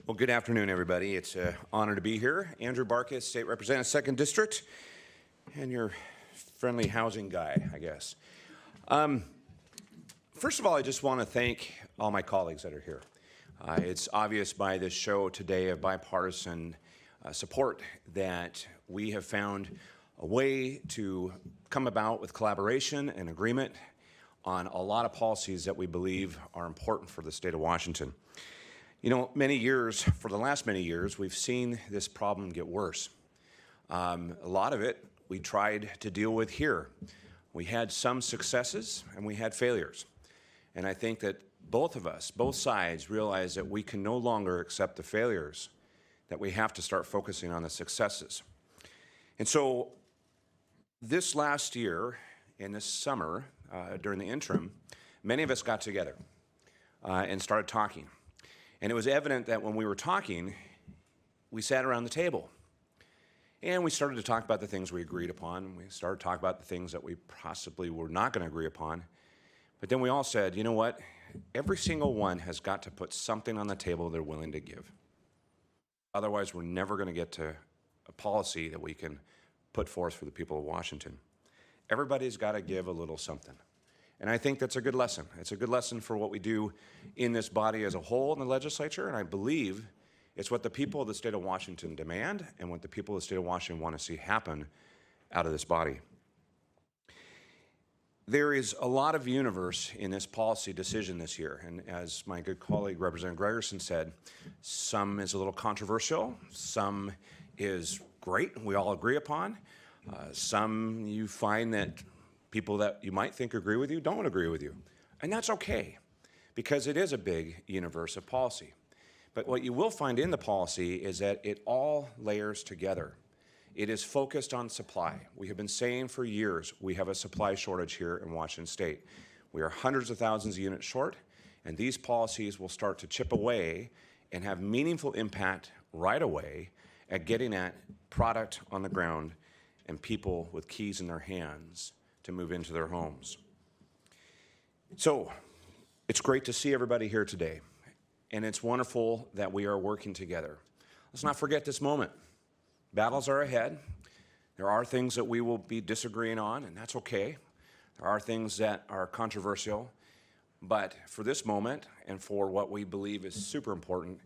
Well, good afternoon, everybody. It's an honor to be here. Andrew Barkis, State Representative, 2nd District, and your friendly housing guy, I guess. First of all, I just want to thank all my colleagues that are here. It's obvious by this show today of bipartisan support that we have found a way to come about with collaboration and agreement on a lot of policies that we believe are important for the state of Washington. You know, for the last many years, we've seen this problem get worse. A lot of it we tried to deal with here. We had some successes and we had failures. And I think that both sides realize that we can no longer accept the failures, that we have to start focusing on the successes. And so this last year and this summer, during the interim, many of us got together and started talking. And it was evident that when we were talking, we sat around the table. And we started to talk about the things we agreed upon. We started to talk about the things that we possibly were not going to agree upon. But then we all said, you know what? Every single one has got to put something on the table they're willing to give. Otherwise, we're never going to get to a policy that we can put forth for the people of Washington. Everybody's got to give a little something. And I think that's a good lesson. It's a good lesson for what we do in this body as a whole in the legislature, and I believe it's what the people of the state of Washington demand and what the people of the state of Washington want to see happen out of this body. There is a lot of universe in this policy decision this year, and as my good colleague Representative Gregerson said, some is a little controversial, some is great and we all agree upon, some you find that people that you might think agree with you don't agree with you. And that's okay, because it is a big universe of policy. But what you will find in the policy is that it all layers together. It is focused on supply. We have been saying for years we have a supply shortage here in Washington State. We are hundreds of thousands of units short, and these policies will start to chip away and have meaningful impact right away at getting at product on the ground and people with keys in their hands to move into their homes. So it's great to see everybody here today, and it's wonderful that we are working together. Let's not forget this moment. Battles are ahead. There are things that we will be disagreeing on, and that's okay. There are things that are controversial, but for this moment and for what we believe is super important,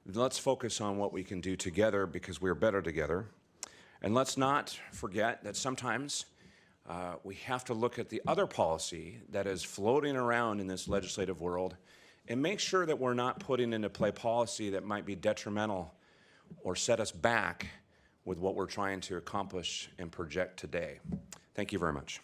let's focus on what we can do together because we're better together. And let's not forget that sometimes we have to look at the other policy that is floating around in this legislative world and make sure that we're not putting into play policy that might be detrimental or set us back with what we're trying to accomplish and project today. Thank you very much.